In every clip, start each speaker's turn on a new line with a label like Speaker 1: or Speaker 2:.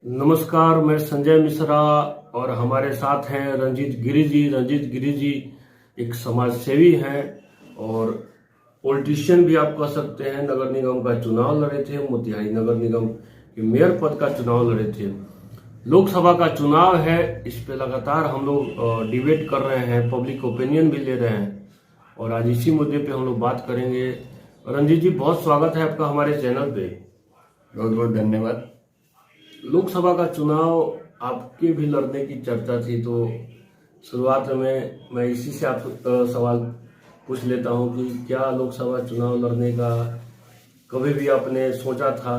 Speaker 1: नमस्कार, मैं संजय मिश्रा और हमारे साथ हैं रंजीत गिरी जी। रंजीत गिरी जी एक समाज सेवी हैं और पॉलिटिशियन भी आप कह सकते हैं। नगर निगम का चुनाव लड़े थे, मोतिहारी नगर निगम के मेयर पद का चुनाव लड़े थे। लोकसभा का चुनाव है, इस पे लगातार हम लोग डिबेट कर रहे हैं, पब्लिक ओपिनियन भी ले रहे हैं और आज इसी मुद्दे पे हम लोग बात करेंगे। रंजीत जी, बहुत स्वागत है आपका हमारे चैनल पे।
Speaker 2: बहुत बहुत धन्यवाद।
Speaker 1: लोकसभा का चुनाव आपके भी लड़ने की चर्चा थी, तो शुरुआत में मैं इसी से आप सवाल पूछ लेता हूं कि क्या लोकसभा चुनाव लड़ने का कभी भी आपने सोचा था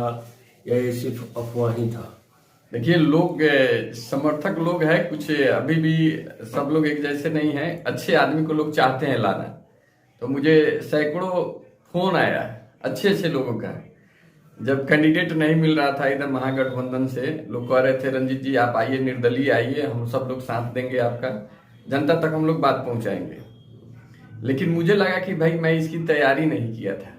Speaker 1: या ये सिर्फ अफवाह ही था?
Speaker 2: देखिए, लोग समर्थक लोग हैं कुछ, अभी भी सब लोग एक जैसे नहीं हैं। अच्छे आदमी को लोग चाहते हैं लाना। तो मुझे सैकड़ों फोन आया अच्छे अच्छे लोगों का। जब कैंडिडेट नहीं मिल रहा था इधर महागठबंधन से, लोग कह रहे थे रंजीत जी आप आइए, निर्दलीय आइए, हम सब लोग साथ देंगे आपका, जनता तक हम लोग बात पहुंचाएंगे। लेकिन मुझे लगा कि भाई मैं इसकी तैयारी नहीं किया था।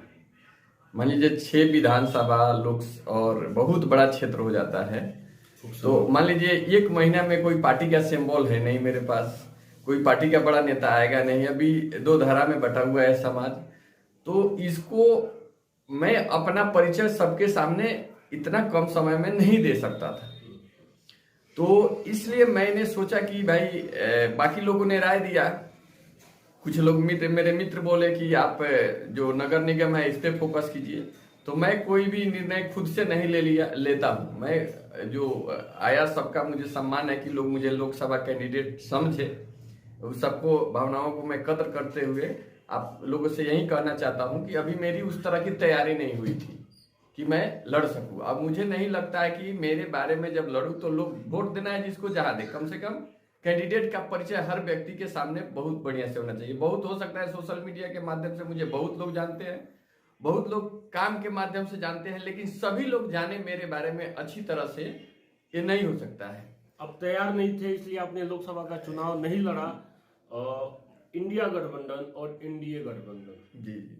Speaker 2: मान लीजिए 6 विधानसभा लोक और बहुत बड़ा क्षेत्र हो जाता है। तो मान लीजिए 1 महीना में कोई पार्टी का सिंबल है नहीं मेरे पास, कोई पार्टी का बड़ा नेता आएगा नहीं, अभी 2 धारा में बटा हुआ है समाज। तो इसको मैं अपना परिचय सबके सामने इतना कम समय में नहीं दे सकता था। तो इसलिए मैंने सोचा कि भाई बाकी लोगों ने राय दिया। कुछ लोग मेरे मित्र बोले कि आप जो नगर निगम है इस पे फोकस कीजिए। तो मैं कोई भी निर्णय खुद से नहीं लेता हूँ। मैं जो आया सबका मुझे सम्मान है कि लोग मुझे लोकसभा कैंडिडेट समझे। उस सबको भावनाओं को मैं कदर करते हुए आप लोगों से यही कहना चाहता हूँ कि अभी मेरी उस तरह की तैयारी नहीं हुई थी कि मैं लड़ सकूं। अब मुझे नहीं लगता है कि मेरे बारे में जब लड़ूं तो लोग वोट देना है जिसको जहाँ दे। कम से कम कैंडिडेट का परिचय हर व्यक्ति के सामने बहुत बढ़िया से होना चाहिए। बहुत हो सकता है सोशल मीडिया के माध्यम से मुझे बहुत लोग जानते हैं, बहुत लोग काम के माध्यम से जानते हैं, लेकिन सभी लोग जाने मेरे बारे में अच्छी तरह से ये नहीं हो सकता है।
Speaker 1: अब तैयार नहीं थे इसलिए आपने लोकसभा का चुनाव नहीं लड़ा। इंडिया गठबंधन और एनडीए गठबंधन,
Speaker 2: जी जी।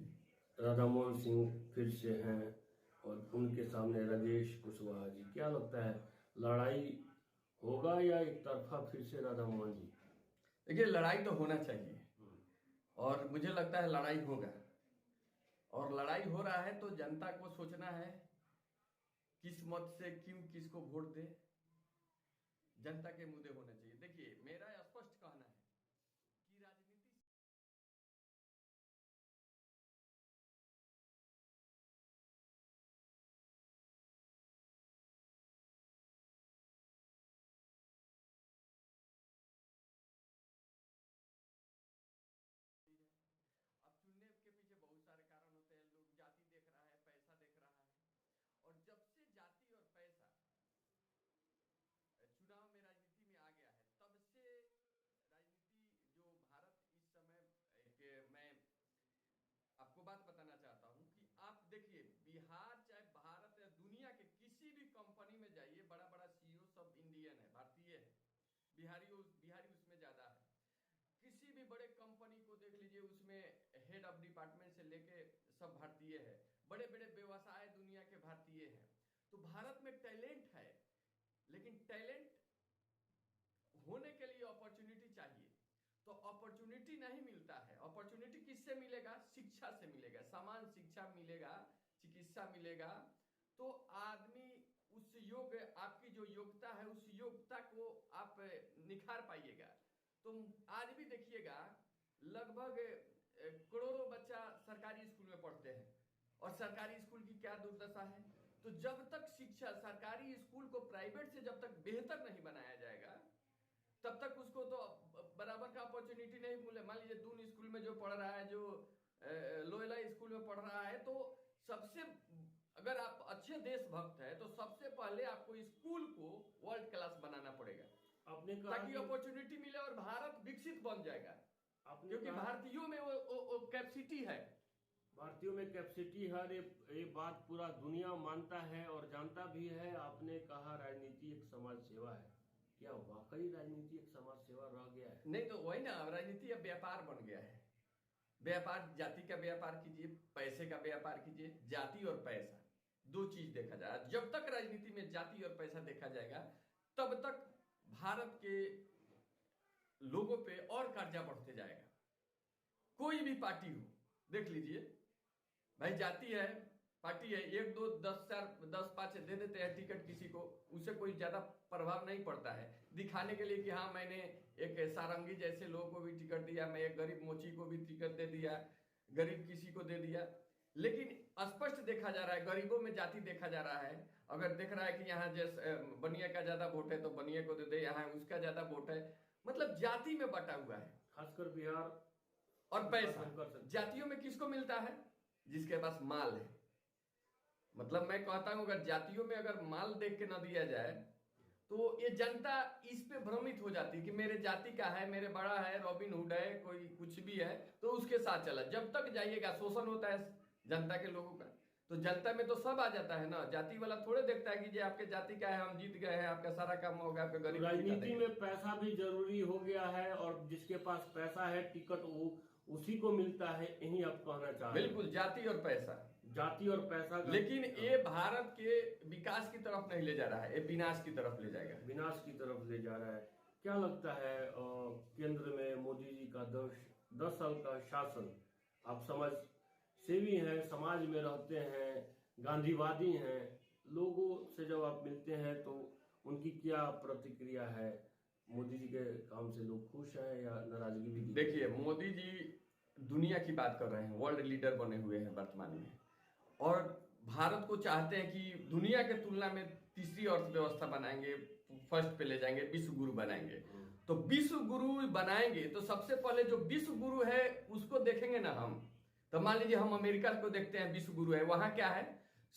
Speaker 1: राधा मोहन सिंह फिर से हैं और उनके सामने राजेश कुशवाहा जी, क्या लगता है लड़ाई होगा या एक तरफा फिर से राधा मोहन जी?
Speaker 2: देखिए, लड़ाई तो होना चाहिए और मुझे लगता है लड़ाई होगा। और लड़ाई हो रहा है तो जनता को सोचना है किस मत से क्यों किसको वोट दे। जनता के मुद्दे होने चाहिए। देखिए, मेरा स्पष्ट कहना है कि राजनीति अब चुनने के पीछे बहुत सारे कारण होते हैं। लोग जाति देख रहा है, पैसा देख रहा है। और जब से जाति और पैसा चुनाव में राजनीति में आ गया है, तब से राजनीति जो भारत इस समय मैं आपको बात बताना चाहता हूं कि आप देखिए, बिहार चाहे भारत या दुनिया के किसी भी कंपनी में जाइए, बड़ा बड़ा सीईओ सब इंडियन है, भारतीय है। बिहारी उसमें ज्यादा है। किसी भी बड़े कंपनी को देख लीजिए, उसमें हेड ऑफ डिपार्टमेंट से लेके सब भारतीय है। बड़े बड़े व्यवसाय दुनिया के भारतीय हैं। तो भारत में टैलेंट है, लेकिन टैलेंट होने के लिए अपॉर्चुनिटी चाहिए। तो अपॉर्चुनिटी नहीं मिलता है। अपॉर्चुनिटी किससे मिलेगा? शिक्षा से मिलेगा। समान शिक्षा मिलेगा, चिकित्सा मिलेगा, तो आदमी उस योग, आपकी जो योग्यता है उस योग्यता को आप निखार पाइएगा। तो आज भी देखिएगा, लगभग करोड़ों बच्चा सरकारी स्कूल में पढ़ते हैं। और सरकारी स्कूल की क्या दुर्दशा है। तो जब तक शिक्षा सरकारी स्कूल को प्राइवेट से जब तक बेहतर नहीं बनाया जाएगा, तब तक उसको तो बराबर का अपॉर्चुनिटी नहीं मिले। मान लीजिए दून स्कूल में जो पढ़ रहा है, जो लोयला स्कूल में पढ़ रहा है, तो सबसे, अगर आप अच्छे देशभक्त है तो सबसे पहले आपको स्कूल को वर्ल्ड क्लास बनाना पड़ेगा,
Speaker 1: आपने कहा
Speaker 2: ताकि
Speaker 1: कि
Speaker 2: अपॉर्चुनिटी मिले और भारत विकसित बन जाएगा।
Speaker 1: आपने
Speaker 2: क्योंकि
Speaker 1: कहा
Speaker 2: भारतीयों में वो कैपेसिटी है।
Speaker 1: भारतीयों में कैपेसिटी है, ये बात पूरा दुनिया मानता है और जानता भी है। आपने कहा राजनीति एक समाज सेवा है, क्या वाकई राजनीति एक समाज सेवा रह गया है?
Speaker 2: नहीं तो वही ना, राजनीति अब व्यापार बन गया है। व्यापार, जाति का व्यापार कीजिए, पैसे का व्यापार कीजिए, जाति और पैसा, दो चीज देखा जाए, जब तक राजनीति में जाति और पैसा देखा जाएगा तब तक भारत के लोगों पे और कर्जा बढ़ते जाएगा। कोई भी पार्टी हो, देख लीजिए भाई, जाति है, पार्टी है, 1 2 10 4 10 5 दे देते हैं टिकट किसी को, उससे कोई ज्यादा प्रभाव नहीं पड़ता है दिखाने के लिए कि हाँ मैंने एक सारंगी जैसे लोगों को भी टिकट दिया, मैं एक गरीब मोची को भी टिकट दे दिया, गरीब किसी को दे दिया। लेकिन स्पष्ट देखा जा रहा है, गरीबों में जाति देखा जा रहा है। अगर देख रहा है कि यहाँ जैसे बनिया का ज्यादा वोट है तो बनिया को दे दे, यहाँ उसका ज्यादा वोट है, मतलब जाति में बटा हुआ है।
Speaker 1: खासकर बिहार
Speaker 2: और पैसा जातियों में किसको मिलता है? जिसके पास माल है। मतलब मैं कहता हूं अगर जातियों में अगर माल देख के ना दिया जाए तो ये जनता इस पे भ्रमित हो जाती है कि मेरे जाति का है, मेरे बड़ा है, रॉबिन हुड है, कोई कुछ भी है तो उसके साथ चला। जब तक जाइएगा शोषण होता है जनता के लोगों का, तो जनता में तो सब आ जाता है ना, जाति वाला थोड़े देखता है कि ये आपके जाति का है, हम जीत गए हैं, आपका सारा काम होगा, आपका गरीब।
Speaker 1: राजनीति में पैसा भी जरूरी हो गया है और जिसके पास पैसा है टिकट वो उसी को मिलता है, यही आप कहना चाह रहे हैं?
Speaker 2: बिल्कुल, जाति और पैसा,
Speaker 1: जाति और पैसा।
Speaker 2: लेकिन ये भारत के विकास की तरफ नहीं ले जा रहा है, ये विनाश की तरफ ले जाएगा,
Speaker 1: विनाश की तरफ ले जा रहा है। क्या लगता है केंद्र में मोदी जी का 10 साल का शासन, आप समाज सेवी हैं, समाज में रहते हैं, गांधीवादी हैं, लोगों से जब आप मिलते हैं तो उनकी क्या प्रतिक्रिया है? मोदी जी के काम से लोग खुश हैं या नाराजगी भी?
Speaker 2: देखिए, मोदी जी दुनिया की बात कर रहे हैं, वर्ल्ड लीडर बने हुए हैं वर्तमान में, और भारत को चाहते हैं कि दुनिया के तुलना में तीसरी अर्थव्यवस्था बनाएंगे, फर्स्ट पे ले जाएंगे, विश्व गुरु बनाएंगे। तो विश्व गुरु बनाएंगे तो सबसे पहले जो विश्व गुरु है उसको देखेंगे ना हम। तो मान लीजिए हम अमेरिका को देखते हैं, विश्व गुरु है, वहां क्या है?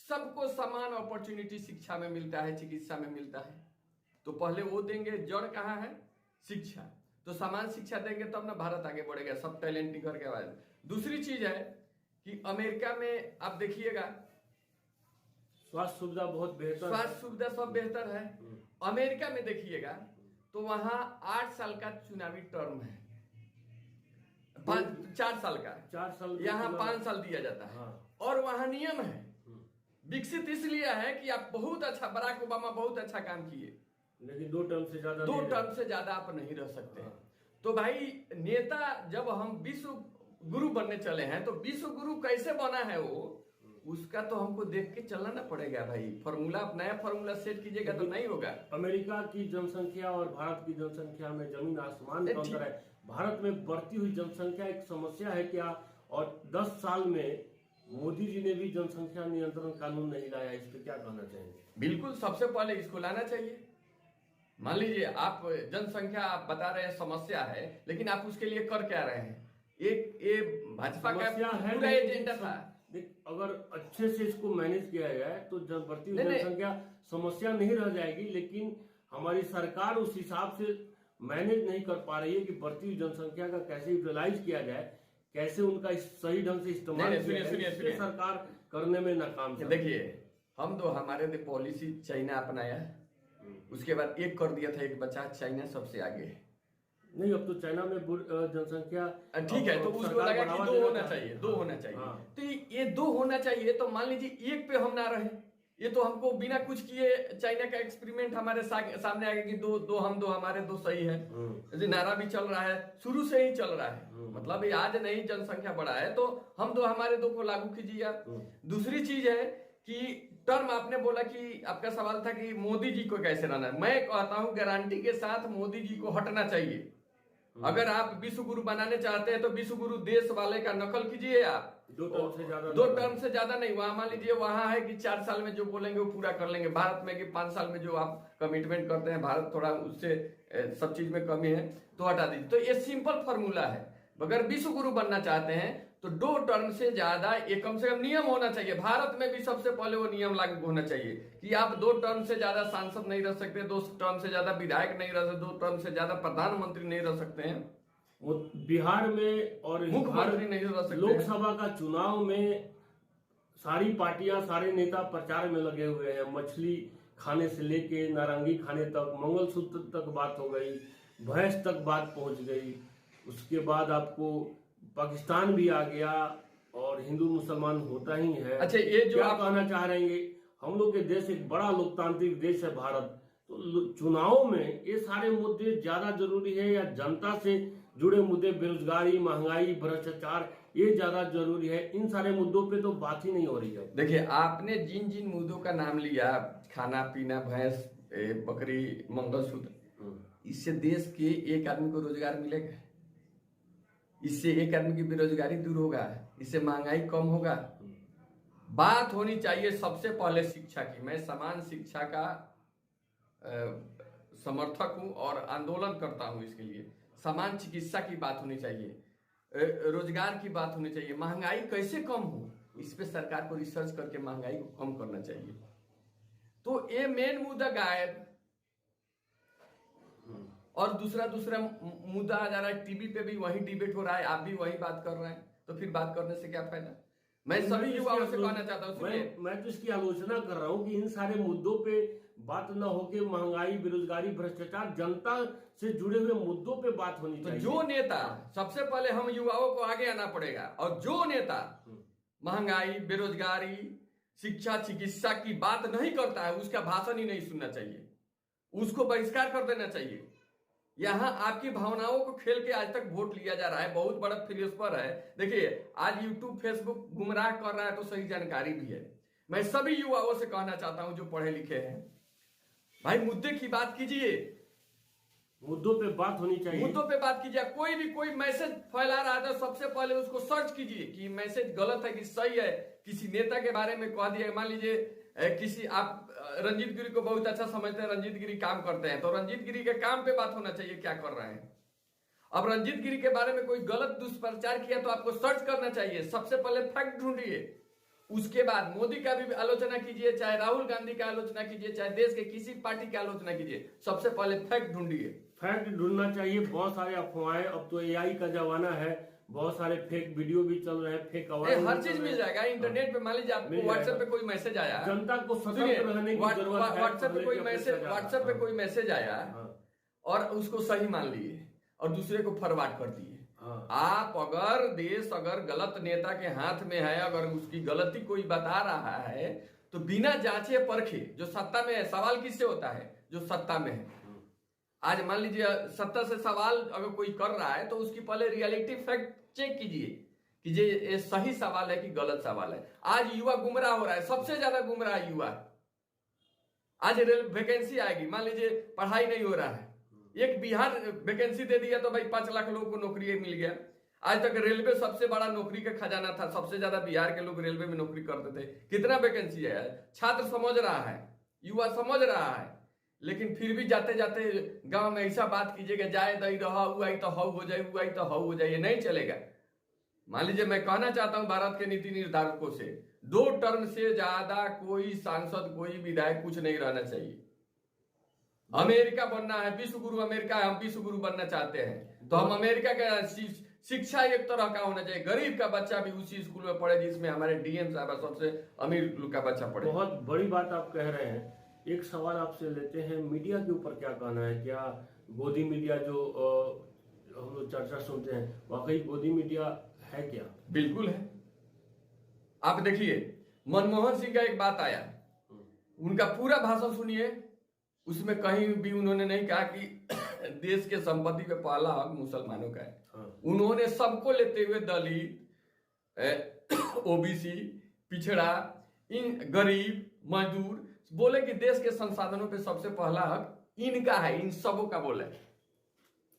Speaker 2: सबको समान अपॉर्चुनिटी शिक्षा में मिलता है, चिकित्सा में मिलता है। तो पहले वो देंगे, जड़ कहाँ है? शिक्षा। तो समान शिक्षा देंगे तब ना भारत आगे बढ़ेगा, सब टैलेंट निखर के बाद। दूसरी चीज है कि अमेरिका में आप देखिएगा
Speaker 1: स्वास्थ्य सुविधा बहुत बेहतर,
Speaker 2: स्वास्थ्य सुविधा सब बेहतर है। अमेरिका में देखिएगा तो वहां 8 साल का चुनावी टर्म है, 4 साल का,
Speaker 1: 4 साल,
Speaker 2: यहाँ 5 साल दिया जाता है।
Speaker 1: हाँ।
Speaker 2: और वहां नियम है, विकसित इसलिए है कि आप बहुत अच्छा, बराक ओबामा बहुत अच्छा काम किए,
Speaker 1: लेकिन 2 टर्म से ज्यादा
Speaker 2: आप नहीं रह सकते। तो भाई नेता, जब हम विश्व गुरु बनने चले हैं तो विश्व गुरु कैसे बना है वो, उसका तो हमको देख के चलना ना पड़ेगा भाई। फॉर्मूला, आप नया फॉर्मूला सेट कीजिएगा तो नहीं होगा।
Speaker 1: अमेरिका की जनसंख्या और भारत की जनसंख्या में जमीन आसमान का अंतर है। भारत में बढ़ती हुई जनसंख्या एक समस्या है क्या? और 10 साल में मोदी जी ने भी जनसंख्या नियंत्रण कानून नहीं लाया, इस पर क्या कहना चाहेंगे?
Speaker 2: बिल्कुल, सबसे पहले इसको लाना चाहिए। मान लीजिए आप जनसंख्या, आप बता रहे हैं समस्या है, लेकिन आप उसके लिए कर क्या रहे हैं? ये भाजपा का पूरा एजेंडा था।
Speaker 1: अगर अच्छे से इसको मैनेज किया जाए तो बढ़ती हुई जनसंख्या समस्या नहीं रह जाएगी, लेकिन हमारी सरकार उस हिसाब से मैनेज नहीं कर पा रही है कि बढ़ती हुई जनसंख्या का कैसे यूटिलाइज किया जाए, कैसे उनका सही ढंग से इस्तेमाल किया जाए, सरकार करने में नाकाम है।
Speaker 2: देखिए, हम तो हमारे पॉलिसी चाइना अपनाया, उसके बाद 1 कर दिया था, 1 बचा, चाइना सबसे आगे है।
Speaker 1: नहीं, अब तो चाइना में जनसंख्या
Speaker 2: ठीक है, तो उसको लगा कि 2 होना चाहिए, 2 होना चाहिए।
Speaker 1: हाँ।
Speaker 2: तो ये 2 होना चाहिए, तो मान लीजिए 1 पे हम ना रहे, ये तो हमको बिना कुछ किए चाइना का एक्सपेरिमेंट हमारे सामने आ गया कि 2 हम 2 हमारे 2 सही है। नारा भी चल रहा है, शुरू से ही चल रहा है, मतलब ये आज नहीं जनसंख्या बढ़ा है तो हम 2 हमारे 2 को लागू कीजिए आप। दूसरी चीज है कि टर्म, आपने बोला कि आपका सवाल था कि मोदी जी को कैसे रहना है। मैं कहता हूं गारंटी के साथ मोदी जी को हटना चाहिए। अगर आप विश्व गुरु बनाने चाहते हैं तो विश्व गुरु देश वाले का नकल कीजिए आप।
Speaker 1: 2 टर्म से ज्यादा,
Speaker 2: 2 टर्म से ज्यादा नहीं। वहां मान लीजिए वहां है कि 4 साल में जो बोलेंगे वो पूरा कर लेंगे। भारत में कि 5 साल में जो आप कमिटमेंट करते हैं, भारत थोड़ा उससे सब चीज में कमी है तो हटा दीजिए। तो ये सिंपल फॉर्मूला है। अगर विश्व गुरु बनना चाहते हैं तो 2 टर्म से ज्यादा एक कम से कम नियम होना चाहिए। भारत में भी सबसे पहले वो नियम लागू होना चाहिए कि आप 2 टर्म से ज्यादा सांसद नहीं रह सकते, 2 टर्म से ज्यादा विधायक नहीं रह सकते, 2 टर्म से ज्यादा प्रधानमंत्री नहीं रह सकते हैं।
Speaker 1: वो बिहार में और
Speaker 2: मुख्यमंत्री नहीं रह सकते।
Speaker 1: लोकसभा का चुनाव में सारी पार्टियां, सारे नेता प्रचार में लगे हुए हैं। मछली खाने से लेके नारंगी खाने तक, मंगलसूत्र तक बात हो गई, भैंस तक बात पहुंच गई। उसके बाद आपको पाकिस्तान भी आ गया और हिंदू मुसलमान होता ही है।
Speaker 2: अच्छा, ये जो
Speaker 1: क्या कहना चाह रहे हैं? हम लोग के देश एक बड़ा लोकतांत्रिक देश है भारत, तो चुनाव में ये सारे मुद्दे ज्यादा जरूरी है या जनता से जुड़े मुद्दे, बेरोजगारी, महंगाई, भ्रष्टाचार, ये ज्यादा जरूरी है? इन सारे मुद्दों पे तो बात ही नहीं हो रही है।
Speaker 2: देखिए, आपने जिन जिन मुद्दों का नाम लिया, खाना पीना, भैंस, बकरी, मंगलसूत्र, इससे देश के एक आदमी को रोजगार मिलेगा? इससे एक आदमी की बेरोजगारी दूर होगा? इससे महंगाई कम होगा? बात होनी चाहिए सबसे पहले शिक्षा की। मैं समान शिक्षा का समर्थक हूं और आंदोलन करता हूं इसके लिए। समान चिकित्सा की बात होनी चाहिए, रोजगार की बात होनी चाहिए, महंगाई कैसे कम हो इस पे सरकार को रिसर्च करके महंगाई को कम करना चाहिए। तो ये मेन मुद्दा गायब। और दूसरा मुद्दा आ जा रहा है, टीवी पे भी वही डिबेट हो रहा है, आप भी वही बात कर रहे हैं, तो फिर बात करने से क्या फायदा? मैं सभी युवाओं से कहना चाहता हूँ,
Speaker 1: मैं तो इसकी आलोचना कर रहा हूँ कि इन सारे मुद्दों पे बात न होके महंगाई, बेरोजगारी, भ्रष्टाचार, जनता से जुड़े हुए मुद्दों पे बात होनी चाहिए।
Speaker 2: तो जो नेता, सबसे पहले हम युवाओं को आगे आना पड़ेगा, और जो नेता महंगाई, बेरोजगारी, शिक्षा, चिकित्सा की बात नहीं करता है, उसका भाषण ही नहीं सुनना चाहिए, उसको बहिष्कार कर देना चाहिए। यहां आपकी भावनाओं को खेल के आज तक वोट लिया जा रहा है। बहुत बड़ा फिलोसफर है। देखिए, आज यूट्यूब, फेसबुक गुमराह कर रहा है तो सही जानकारी भी है। मैं सभी युवाओं से कहना चाहता हूं जो पढ़े लिखे हैं, भाई मुद्दे की बात कीजिए,
Speaker 1: मुद्दों पे बात होनी चाहिए,
Speaker 2: मुद्दों पे बात कीजिए। कोई मैसेज फैला रहा था, सबसे पहले उसको सर्च कीजिए कि मैसेज गलत है कि सही है। किसी नेता के बारे में कह दिया, मान लीजिए किसी, आप रंजीत गिरी को बहुत अच्छा समझते हैं, रंजीत गिरी काम करते हैं, तो रंजीत गिरी के काम पे बात होना चाहिए, क्या कर रहे हैं। अब रंजीत गिरी के बारे में कोई गलत दुष्प्रचार किया तो आपको सर्च करना चाहिए, सबसे पहले फैक्ट ढूंढिए, उसके बाद मोदी का भी आलोचना कीजिए, चाहे राहुल गांधी का आलोचना कीजिए, चाहे देश के किसी पार्टी की आलोचना कीजिए, सबसे पहले फैक्ट ढूंढिए।
Speaker 1: फैक्ट ढूंढना चाहिए। बहुत सारे अफवाहें, अब तो एआई का जमाना है, बहुत सारे फेक वीडियो भी चल रहे हैं, फेक आवाज,
Speaker 2: हर चीज मिल जाएगा इंटरनेट पे। मान लीजिए आपको व्हाट्सएप पे कोई मैसेज आया,
Speaker 1: जनता को सतर्क रहने की जरूरत है।
Speaker 2: व्हाट्सएप पे कोई मैसेज आया और उसको सही मान लिए और दूसरे को फॉरवर्ड कर दिए। आप अगर देश अगर गलत नेता के हाथ में है, अगर उसकी गलती कोई बता रहा है, तो बिना जांचे परखे, जो सत्ता में है, सवाल किससे होता है? जो सत्ता में है। आज मान लीजिए सत्ता से सवाल अगर कोई कर रहा है तो उसकी पहले रियलिटी फैक्ट चेक कीजिए कि ये सही सवाल है कि गलत सवाल है। आज युवा गुमराह हो रहा है, सबसे ज्यादा गुमराह युवा। आज वैकेंसी आएगी, मान लीजिए पढ़ाई नहीं हो रहा है, एक बिहार वैकेंसी दे दिया तो भाई 5 लाख लोगों को नौकरी मिल गया। आज तक रेलवे सबसे बड़ा नौकरी का खजाना था, सबसे ज्यादा बिहार के लोग रेलवे में नौकरी करते थे। कितना वैकेंसी है? छात्र समझ रहा है, युवा समझ रहा है, लेकिन फिर भी जाते जाते गांव में ऐसा बात कीजिएगा, जाए दई रहा, हुआ तो हाउ हो जाए, हुआ तो हाउ हो जाए, ये नहीं चलेगा। मान लीजिए, मैं कहना चाहता हूं भारत के नीति निर्धारकों से, 2 टर्म से ज्यादा कोई सांसद, कोई विधायक कुछ नहीं रहना चाहिए। अमेरिका बनना है, विश्व गुरु अमेरिका है, हम विश्व गुरु बनना चाहते हैं, तो हम अमेरिका का शिक्षा एक तरह का होना चाहिए। गरीब का बच्चा भी उसी स्कूल में पढ़े जिसमें हमारे डीएम साहब सबसे अमीर लोग का बच्चा पढ़े।
Speaker 1: बहुत बड़ी बात आप कह रहे हैं। एक सवाल आपसे लेते हैं, मीडिया के ऊपर क्या कहना है? क्या गोदी मीडिया जो हम लोग चर्चा सुनते हैं, वाकई गोदी मीडिया है क्या?
Speaker 2: बिल्कुल है। आप देखिए, मनमोहन सिंह का एक बात आया, उनका पूरा भाषण सुनिए, उसमें कहीं भी उन्होंने नहीं कहा कि देश के संपत्ति पे पहला हक मुसलमानों का है। उन्होंने सबको लेते हुए दलित, ओबीसी, पिछड़ा, इन गरीब, मजदूर, बोले कि देश के संसाधनों पे सबसे पहला हक इनका है, इन सबों का बोले।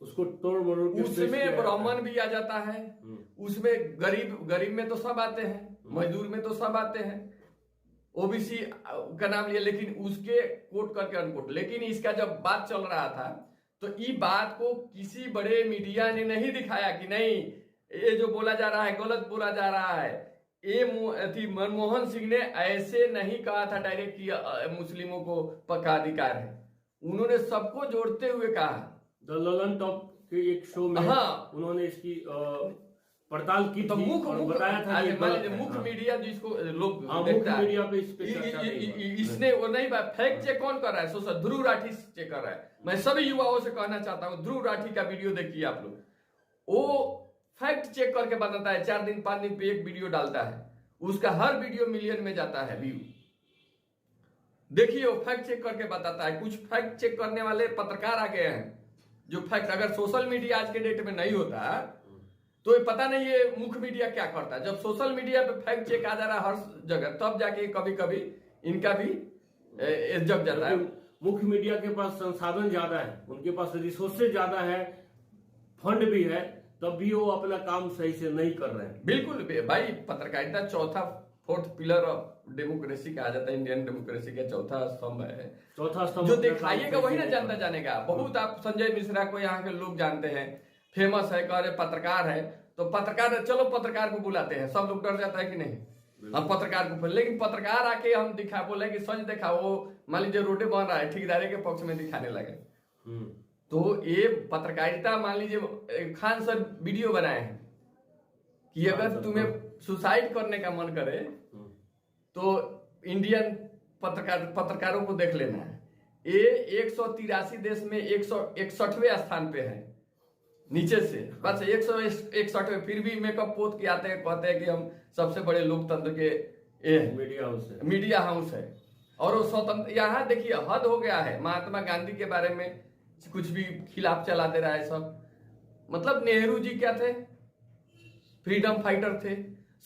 Speaker 1: उसको तोड़ मरोड़ के
Speaker 2: उसमें ब्राह्मण भी आ जाता है, उसमें गरीब में तो सब आते हैं, मजदूर में तो सब आते हैं, ओबीसी का नाम लिया, लेकिन उसके कोट करके अनकोट। लेकिन इसका जब बात चल रहा था तो ये बात को किसी बड़े मीडिया ने नहीं दिखाया कि नहीं, ये जो बोला जा रहा है गलत बोला जा रहा है। ये मनमोहन सिंह ने ऐसे नहीं कहा था डायरेक्ट कि मुस्लिमों को पक्का अधिकार है, उन्होंने सबको जोड़ते हुए कहा।
Speaker 1: द ललन टॉप के एक शो में उन्होंने इसकी पड़ताल की
Speaker 2: तो
Speaker 1: बताया था कि
Speaker 2: मुख्य मीडिया जिसको लोग
Speaker 1: देखता है, मीडिया पे
Speaker 2: इसने वो नहीं, फैक्ट चेक कौन कर रहा है? सोशल ध्रुव राठी चेक कर रहा है। मैं सभी युवाओं से कहना चाहता हूं, ध्रुव राठी का वीडियो देखिए आप लोग, वो फैक्ट चेक करके बताता है, 4 दिन 5 दिन पे एक वीडियो डालता है, उसका हर वीडियो मिलियन में जाता है व्यू। देखिए वो फैक्ट चेक करके बताता है। कुछ फैक्ट चेक करने वाले पत्रकार आ गए हैं जो फैक्ट, अगर सोशल मीडिया आज के डेट में नहीं होता तो ये पता नहीं ये मुख्य मीडिया क्या करता है। जब सोशल मीडिया पे फैक्ट चेक आ जा रहा है हर जगह, तब जाके कभी कभी इनका भी जग जाता है।
Speaker 1: मुख्य मीडिया के पास संसाधन ज्यादा है, उनके पास रिसोर्सेज ज्यादा है, फंड भी है, तब भी वो अपना काम सही से नहीं कर रहे हैं।
Speaker 2: बिल्कुल भाई, पत्रकारिता चौथा फोर्थ पिलर ऑफ डेमोक्रेसी कहा जाता है। इंडियन डेमोक्रेसी का चौथा स्तंभ है।
Speaker 1: चौथा स्तंभ
Speaker 2: जो दिखाइएगा वही ना जानता जानेगा। बहुत आप संजय मिश्रा को यहाँ के लोग जानते हैं, फेमस है, कह रहे पत्रकार है, तो पत्रकार, चलो पत्रकार को बुलाते हैं, सब लोग डर जाता है कि नहीं, हम पत्रकार को। लेकिन पत्रकार आके हम दिखा, बोले कि सच दिखा, वो मान लीजिए रोडे बन रहा है, ठेकेदारी के पक्ष में दिखाने लगे। तो ये पत्रकारिता, मान लीजिए खान सर वीडियो बनाए हैं कि अगर तुम्हें सुसाइड करने का मन करे तो इंडियन पत्रकारों को देख लेना है। ये 183 देश में 161वें स्थान पे है, नीचे से बस 161वें। फिर भी मेकअप पोत के आते हैं, कहते हैं कि हम सबसे बड़े लोकतंत्र के मीडिया हाउस है। और वो स्वतंत्र, यहाँ देखिए हद हो गया है। महात्मा गांधी के बारे में कुछ भी खिलाफ चला दे रहा है सब। मतलब नेहरू जी क्या थे, फ्रीडम फाइटर थे।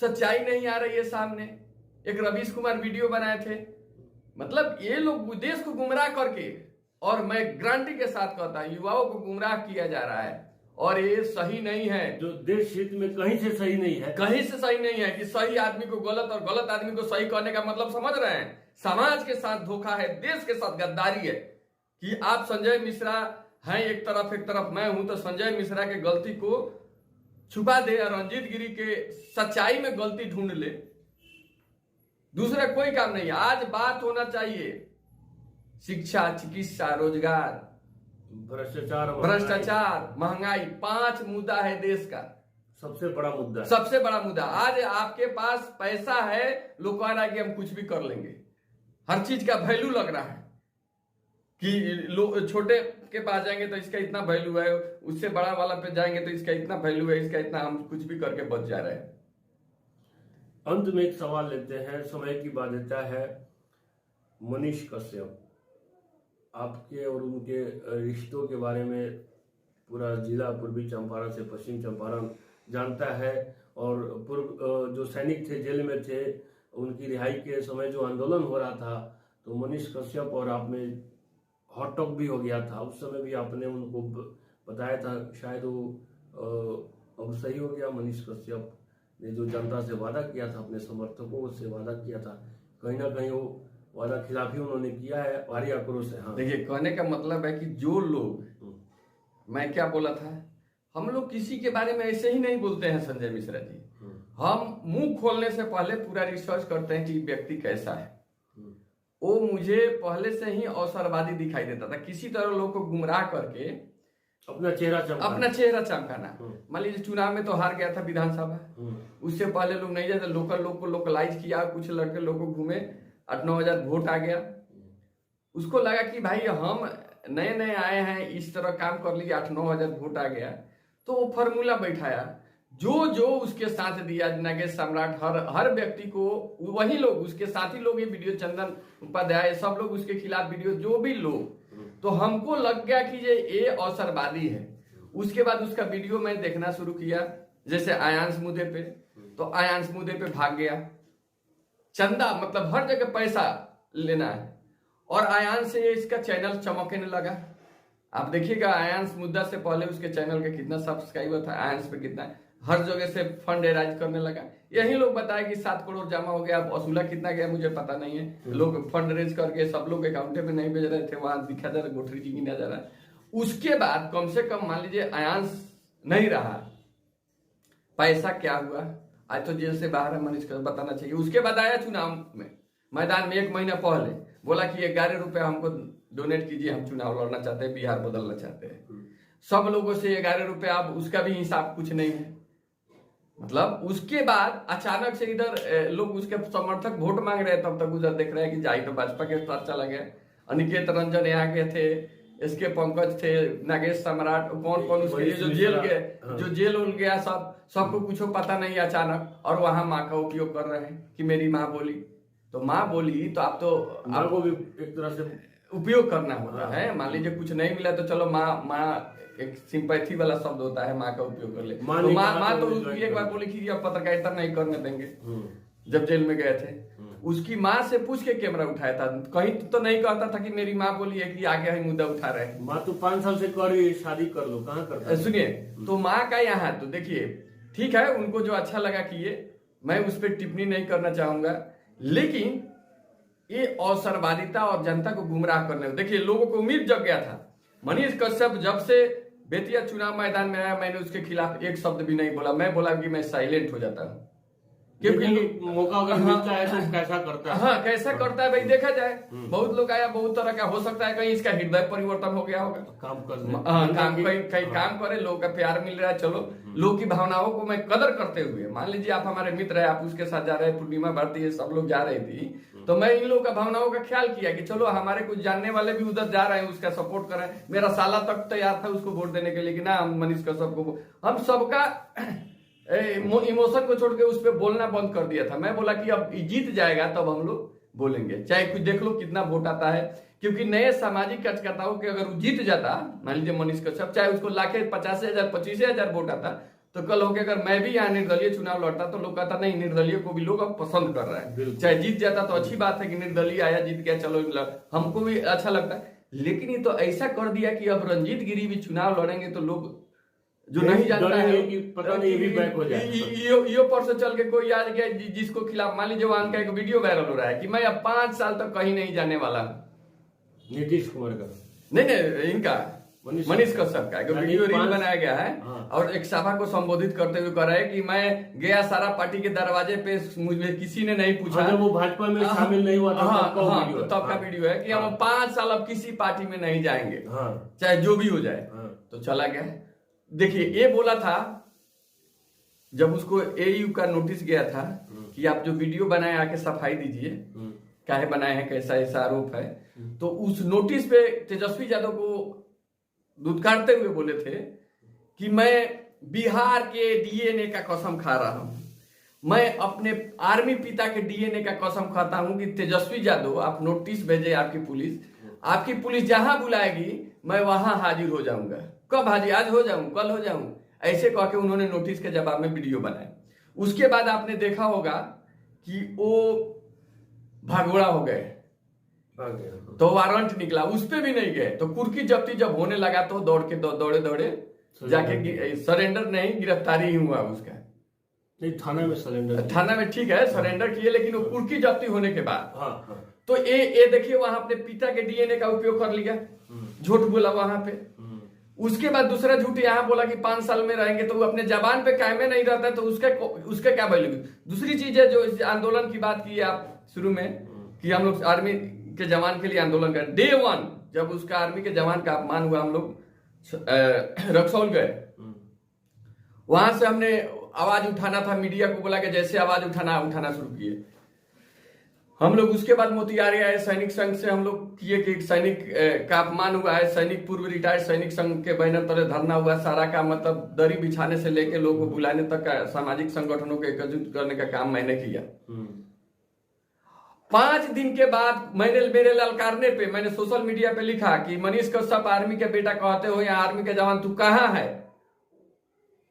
Speaker 2: सच्चाई नहीं आ रही है सामने। एक रवीश कुमार वीडियो बनाए थे। मतलब ये लोग देश को गुमराह करके, और मैं गारंटी के साथ कहता हूं युवाओं को गुमराह किया जा रहा है, और ये सही नहीं है।
Speaker 1: जो देश हित में कहीं से सही नहीं है,
Speaker 2: कहीं से सही नहीं है कि सही आदमी को गलत और गलत आदमी को सही करने का मतलब समझ रहे हैं। समाज के साथ धोखा है, देश के साथ गद्दारी है। कि आप संजय मिश्रा हैं एक तरफ मैं हूं, तो संजय मिश्रा के गलती को छुपा दे और रंजीत गिरी के सच्चाई में गलती ढूंढ ले, दूसरा कोई काम नहीं है। आज बात होना चाहिए शिक्षा, चिकित्सा, रोजगार, भ्रष्टाचार, महंगाई। 5 मुद्दा है देश का,
Speaker 1: सबसे बड़ा मुद्दा,
Speaker 2: सबसे बड़ा मुद्दा। आज आपके पास पैसा है, लोग कह रहा है कि हम कुछ भी कर लेंगे। हर चीज का वैल्यू लग रहा है कि लोग छोटे के पास जाएंगे तो इसका इतना वैल्यू है, उससे बड़ा वाला पे जाएंगे तो इसका इतना वैल्यू है, इसका इतना, हम कुछ भी करके बच जा रहे हैं।
Speaker 1: अंत में एक सवाल लेते हैं, समय की बाध्यता है। मनीष कश्यप, आपके और उनके रिश्तों के बारे में पूरा जिला पूर्वी चंपारण से पश्चिम चंपारण जानता है। और पूर्व जो सैनिक थे, जेल में थे, उनकी रिहाई के समय जो आंदोलन हो रहा था, तो मनीष कश्यप और आप में हॉट टॉक भी हो गया था। उस समय भी आपने उनको बताया था, शायद वो अब सही हो गया। मनीष कश्यप ने जो जनता से वादा किया था, अपने समर्थकों से वादा किया था, कहीं ना कहीं वो वादा खिलाफी उन्होंने किया है, भारी आक्रोश है। हाँ,
Speaker 2: देखिए कहने का मतलब है कि जो लोग, मैं क्या बोला था, हम लोग किसी के बारे में ऐसे ही नहीं बोलते हैं संजय मिश्रा जी। हम मुंह खोलने से पहले पूरा रिसर्च करते हैं कि व्यक्ति कैसा है। वो मुझे पहले से ही अवसरवादी दिखाई देता था, किसी तरह लोग को गुमराह करके
Speaker 1: अपना चेहरा
Speaker 2: चमकाना। मान लीजिए चुनाव में तो हार गया था विधानसभा, उससे पहले लोग नहीं जाते, लोकल लोग को लोकलाइज किया, कुछ लड़के लोग को घूमे, 8-9 हजार वोट आ गया। उसको लगा कि भाई हम नए नए आए हैं, इस तरह काम कर लीजिए, 8-9 हजार वोट आ गया। तो वो फॉर्मूला बैठाया, जो जो उसके साथ दिया, नागेश सम्राट, हर व्यक्ति को वही लोग, उसके साथी लोग, ये वीडियो चंदन उपाध्याय, सब लोग उसके खिलाफ वीडियो, जो भी लोग। तो हमको लग गया कि ये अवसरवादी है। उसके बाद उसका वीडियो मैं देखना शुरू किया, जैसे आयांश मुद्दे पे, तो आयांश मुद्दे पे भाग गया। चंदा मतलब हर जगह पैसा लेना है, और आयांश से इसका चैनल चमकने लगा। आप देखिएगा आयांश मुद्दा से पहले उसके चैनल का कितना सब्सक्राइबर था, आयांश पे कितना है, हर जगह से फंड राइज करने लगा। यही लोग बताए कि 7 करोड़ जमा हो गया, वसूला कितना गया मुझे पता नहीं है। लोग फंड रेज करके सब लोग अकाउंट में नहीं भेज रहे थे, वहां दिखा जा रहा, गोठरी जी गिना जा रहा है। उसके बाद कम से कम मान लीजिए आयांश नहीं रहा, पैसा क्या हुआ, आज तो जेल से बाहर है, मनीष को बताना चाहिए। उसके बाद आया चुनाव में मैदान में 1 महीना पहले, बोला कि 11 रुपया हमको डोनेट कीजिए, हम चुनाव लड़ना चाहते हैं, बिहार बदलना चाहते हैं। सब लोगों से 11 रुपया, अब उसका भी हिसाब कुछ नहीं है। मतलब उसके बाद अचानक से इधर लोग उसके समर्थक वोट मांग रहे हैं, तब तक उधर देख रहे हैं कि जाई तो भाजपा के साथ चला गया। अनिकेत रंजन यहाँ के थे, इसके पंकज थे, नागेश सम्राट, कौन कौन उसके लिए जो जेल उल गया, सबको कुछ पता नहीं अचानक, और वहां माँ का उपयोग कर रहे हैं कि मेरी माँ बोली। तो माँ बोली तो आप तो
Speaker 1: माँ को भी एक तरह से
Speaker 2: उपयोग करना होता है। मान लीजिए कुछ नहीं मिला तो चलो माँ एक सिंपैथी वाला शब्द होता है, माँ का उपयोग कर ले। तो माँ तो एक बार बोली कि अब पत्रकारिता नहीं करने देंगे, जब जेल में गए थे। उसकी माँ से पूछ के कैमरा उठाया था, कहीं तो नहीं कहता था कि मेरी माँ बोली है कि आगे हम मुद्दा उठा रहे हैं।
Speaker 1: माँ तो 5 साल से कर रही है, शादी कर लो, कहाँ करता है?
Speaker 2: सुनिए, तो माँ का यहाँ तो देखिए ठीक है, उनको जो अच्छा लगा किए, मैं उस पर टिप्पणी नहीं करना चाहूंगा, लेकिन ये अवसरवादिता और जनता को गुमराह करने, देखिए लोगों को उम्मीद जग गया था। मनीष कश्यप जब से बेतिया चुनाव मैदान में आया, मैंने उसके खिलाफ एक शब्द भी नहीं बोला। मैं बोला कि मैं साइलेंट हो जाता हूँ, क्योंकि
Speaker 1: मौका अगर मिलता है तो कैसा करता है।
Speaker 2: हाँ, कैसा करता है भाई देखा जाए। बहुत लोग आया, बहुत तरह का हो सकता है, कहीं इसका हृदय परिवर्तन हो गया होगा,
Speaker 1: काम कर
Speaker 2: कहीं काम करे, लोग का प्यार मिल रहा है। चलो, लोग की भावनाओं को मैं कदर करते हुए, मान लीजिए आप हमारे मित्र है, आप उसके साथ जा रहे, पूर्णिमा भारती सब लोग जा रही थी, तो मैं इन लोगों का भावनाओं का ख्याल किया कि चलो हमारे कुछ जानने वाले भी उधर जा रहे हैं, उसका सपोर्ट कर रहे हैं। मेरा साला तक तैयार था उसको वोट देने के लिए कि ना, हम मनीष कश्यप को, हम सबका इमोशन को छोड़ के उस पर बोलना बंद कर दिया था। मैं बोला कि अब जीत जाएगा तब हम लोग बोलेंगे, चाहे कुछ देख लो कितना वोट आता है, क्योंकि नए सामाजिक कार्यकर्ताओं के अगर वो जीत जाता, मान लीजिए मनीष कश्यप, चाहे उसको लाखे 50,000 25,000 वोट आता, तो कल होके अगर मैं भी यहाँ निर्दलीय चुनाव लड़ता तो लोग कहता नहीं, निर्दलीय को भी लोग अब पसंद कर रहा है। चाहे जीत जाता तो अच्छी बात है कि निर्दलीय आया, जीत गया, चलो हमको भी अच्छा लगता है। लेकिन ये तो ऐसा कर दिया कि अब रंजीत गिरी भी चुनाव लड़ेंगे तो लोग जो नहीं जानता है
Speaker 1: कि पता नहीं ये भी बैक हो जाए,
Speaker 2: यो पर से चल के कोई आ गया जिसको खिलाफ, मान लीजिए वहां का एक वीडियो वायरल हो रहा है कि मैं अब 5 साल तक कहीं नहीं जाने वाला।
Speaker 1: नीतीश कुमार का
Speaker 2: नहीं, इनका मनीष कश्यप का एक वीडियो रील बनाया गया है।
Speaker 1: हाँ।
Speaker 2: और एक सभा को संबोधित करते हुए कह रहा है कि मैं गया सारा पार्टी के दरवाजे पे, मुझे किसी ने नहीं पूछा।
Speaker 1: जब वो भाजपा में शामिल नहीं हुआ था,
Speaker 2: तब का वीडियो है कि हम 5 साल अब किसी पार्टी में नहीं जाएंगे, चाहे जो भी हो जाए। तो चला गया। देखिए, ये बोला था जब उसको एयू का नोटिस गया था कि आप जो वीडियो बनाए आके सफाई दीजिए, काहे बनाए हैं, कैसा ऐसा आरोप है। तो उस नोटिस पे तेजस्वी यादव को दुत्कारते हुए बोले थे कि मैं बिहार के डीएनए का कसम खा रहा हूं, मैं अपने आर्मी पिता के डीएनए का कसम खाता हूं कि तेजस्वी यादव, आप नोटिस भेजे, आपकी पुलिस जहां बुलाएगी मैं वहां हाजिर हो जाऊंगा। कब हाजिर? आज हो जाऊं, कल हो जाऊं, ऐसे कह के उन्होंने नोटिस के जवाब में वीडियो बनाया। उसके बाद आपने देखा होगा कि वो भागोड़ा हो गए, तो वारंट निकला, उस पे भी नहीं गए। तो कुर्की जब्ती जब होने लगा तो दौड़े जाके सरेंडर नहीं, गिरफ्तारी ही हुआ उसका।
Speaker 1: नहीं, थाना में सरेंडर,
Speaker 2: थाना में ठीक है सरेंडर किए, लेकिन वो कुर्की जब्ती होने के बाद तो ये देखिए वहां अपने पिता के डीएनए का उपयोग कर लिया, झूठ बोला वहां पे। उसके बाद दूसरा झूठ यहाँ बोला कि 5 साल में रहेंगे, तो वो अपने जबान पे कायमे नहीं रहता है, तो उसके क्या वैल्यू। दूसरी चीज है जो इस आंदोलन की बात की आप शुरू में कि हम लोग आर्मी के जवान के लिए आंदोलन कर, डे 1 जब उसका आर्मी के जवान का अपमान हुआ, हम लोग रक्सौल गए, वहां से हमने आवाज उठाना था, मीडिया को बोला कि जैसे आवाज उठाना शुरू किए हम लोग। उसके बाद मोतिहारी आए, सैनिक संघ से हम लोग किए कि सैनिक का अपमान हुआ है, सैनिक पूर्व रिटायर्ड सैनिक संघ के बैनर तले धरना हुआ। सारा का मतलब दरी बिछाने से लेके लोगों को बुलाने तक का सामाजिक संगठनों को एकत्रित करने का काम मैंने किया। 5 दिन के बाद मेरे ललकारने पे मैंने सोशल मीडिया पे लिखा कि मनीष कश्यप आर्मी के बेटा कहते हो या आर्मी के जवान, तू कहाँ है।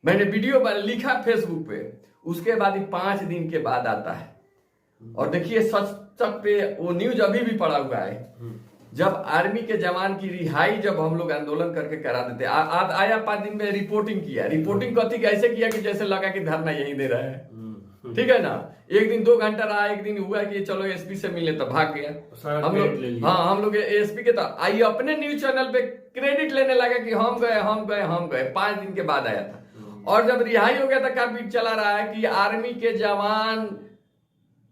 Speaker 2: मैंने वीडियो लिखा फेसबुक पे। उसके बाद 5 दिन के बाद आता है, और देखिए सच पे वो न्यूज अभी भी पड़ा हुआ है, जब आर्मी के जवान की रिहाई जब हम लोग आंदोलन करके करा देते, आया 5 दिन में रिपोर्टिंग किया। रिपोर्टिंग कथी कैसे किया कि जैसे लगा कि धरना यहीं दे रहा है, ठीक है ना। एक दिन 2 घंटा रहा, एक दिन हुआ कि चलो एसपी से मिले, तो भाग गया। हम लोग एसपी के, तो आई अपने न्यूज चैनल पे क्रेडिट लेने लगा कि हम गए। 5 दिन के बाद आया था, और जब रिहाई हो गया था काफी चला रहा है कि आर्मी के जवान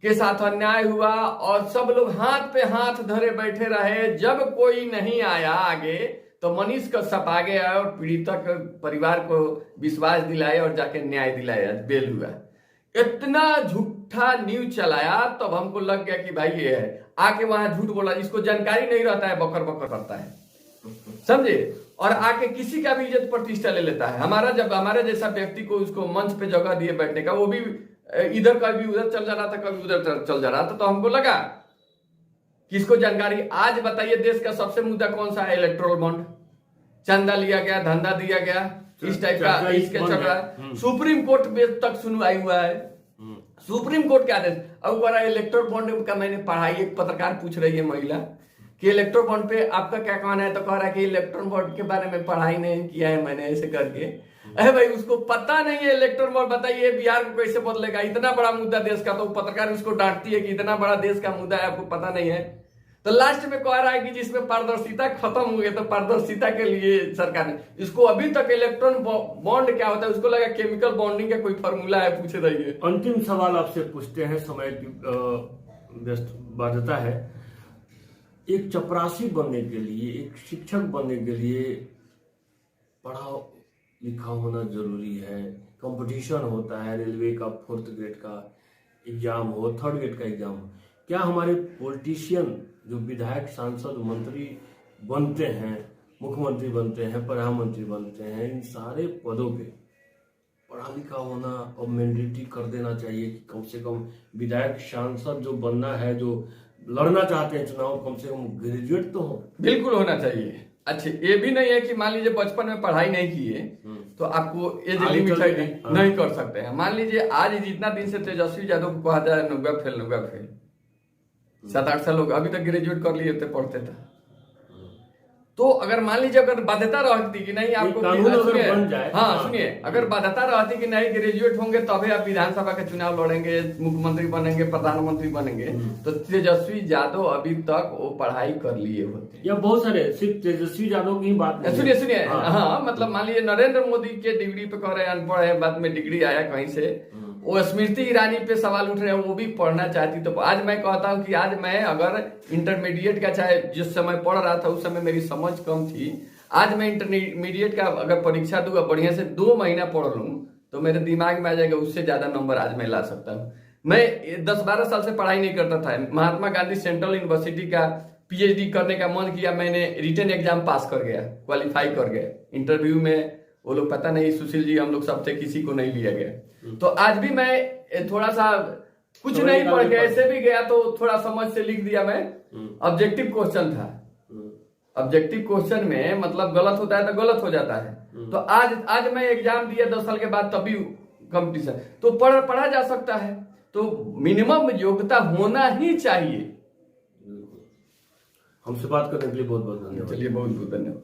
Speaker 2: के साथ अन्याय हुआ और सब लोग हाथ पे हाथ धरे बैठे रहे। जब कोई नहीं आया आगे, तो मनीष कश्यप आगे आया और पीड़िता के परिवार को विश्वास दिलाए और जाके न्याय दिलाया, बेल हुआ। इतना झूठा न्यूज चलाया, तब हमको लग गया कि भाई ये है, आके वहां झूठ बोला, इसको जानकारी नहीं रहता है, बकर बकर करता है, समझे, और आके किसी का भी इज्जत प्रतिष्ठा ले लेता है। हमारा जब हमारे जैसा व्यक्ति को उसको मंच पे जगह दिए बैठने का, वो भी इधर कभी उधर चल जा रहा था, कभी उधर चल जा रहा था। तो हमको लगा किसको जानकारी। आज बताइए देश का सबसे मुद्दा कौन सा है? Electoral bond. चंदा लिया गया, धंधा दिया गया, इस टाइप का इसके चल रहा है। सुप्रीम कोर्ट में तक सुनवाई हुआ है, सुप्रीम कोर्ट के आदेश। अब बड़ा इलेक्टोरल बॉन्ड का मैंने पढ़ाई, एक पत्रकार पूछ रही है महिला कि इलेक्टोरल बॉन्ड पे आपका क्या कहना है, तो कह रहा है कि इलेक्टोरल बॉन्ड के बारे में पढ़ाई नहीं किया है मैंने, ऐसे करके। अरे भाई उसको पता नहीं है इलेक्टोरल बॉन्ड। बताइए बिहार को कैसे बदलेगा? इतना बड़ा मुद्दा देश का। तो पत्रकार उसको डांटती है कि इतना बड़ा देश का मुद्दा है, आपको पता नहीं है। तो लास्ट में कह रहा है कि जिसमें पारदर्शिता खत्म हो गई, तो पारदर्शिता के लिए सरकार ने इसको अभी तक इलेक्ट्रॉन बॉन्ड क्या होता है उसको लगा केमिकल बॉन्डिंग का कोई फॉर्मूला है, पूछे रहिए।
Speaker 1: अंतिम सवाल आपसे पूछते हैं, समय की व्यस्त बाध्यता है। एक चपरासी बनने के लिए, एक शिक्षक बनने के लिए पढ़ा लिखा होना जरूरी है। कंपटीशन होता है, रेलवे का 4th ग्रेड का एग्जाम हो, 3rd ग्रेड का एग्जाम हो। क्या हमारे पॉलिटिशियन जो विधायक, सांसद, मंत्री बनते हैं, मुख्यमंत्री बनते हैं, प्रधानमंत्री बनते हैं, इन सारे पदों पे पढ़ा लिखा होना और मैंडेटरी कर देना चाहिए कि कम से कम विधायक, सांसद जो बनना है, जो लड़ना चाहते हैं चुनाव, कम से कम ग्रेजुएट तो हो।
Speaker 2: बिल्कुल होना चाहिए। अच्छा, ये भी नहीं है कि मान लीजिए बचपन में पढ़ाई नहीं किए तो आपको एज लिमिट नहीं कर सकते हैं। मान लीजिए आज जितना दिन से तेजस्वी यादव को कहा जाए 90 फेल 7-8 साल लोग अभी तक ग्रेजुएट कर लिए थे, पढ़ते थे। तो अगर मान लीजिए अगर बाध्यता रहती कि नहीं आपको, सुनिए, अगर बाध्यता रहती कि नहीं ग्रेजुएट होंगे तभी आप विधानसभा के चुनाव लड़ेंगे, मुख्यमंत्री बनेंगे, प्रधानमंत्री बनेंगे, तो तेजस्वी यादव अभी तक वो पढ़ाई कर लिए होते।
Speaker 1: या बहुत सारे, सिर्फ तेजस्वी यादव की बात नहीं।
Speaker 2: सुनिए, हाँ मतलब मान लीजिए नरेंद्र मोदी के डिग्री पे कह रहे हैं अनपढ़ है, बाद में डिग्री आया कहीं से। वो स्मृति ईरानी पे सवाल उठ रहे हैं, वो भी पढ़ना चाहती। तो आज मैं कहता हूं कि आज मैं अगर इंटरमीडिएट का, चाहे जिस समय पढ़ रहा था उस समय मेरी समझ कम थी, आज मैं इंटरमीडिएट का अगर परीक्षा दूंगा, बढ़िया से 2 महीना पढ़ लूं तो मेरे दिमाग में आ जाएगा, उससे ज्यादा नंबर आज मैं ला सकता हूँ। मैं 10-12 साल से पढ़ाई नहीं करता था। महात्मा गांधी सेंट्रल यूनिवर्सिटी का PhD करने का मन किया, मैंने रिटन एग्जाम पास कर गया, क्वालिफाई कर गया। इंटरव्यू में वो लोग पता नहीं, सुशील जी हम लोग सबसे किसी को नहीं लिया गया। तो आज भी मैं थोड़ा सा कुछ नहीं पढ़ के ऐसे भी गया तो थोड़ा समझ से लिख दिया मैं। ऑब्जेक्टिव क्वेश्चन था, ऑब्जेक्टिव क्वेश्चन में मतलब गलत होता है तो गलत हो जाता है। तो आज मैं एग्जाम दिया 10 साल के बाद, तभी कंपटीशन तो पढ़ा जा सकता है। तो मिनिमम योग्यता होना ही चाहिए।
Speaker 1: हमसे बात करने के लिए बहुत बहुत धन्यवाद।
Speaker 2: चलिए, बहुत बहुत धन्यवाद।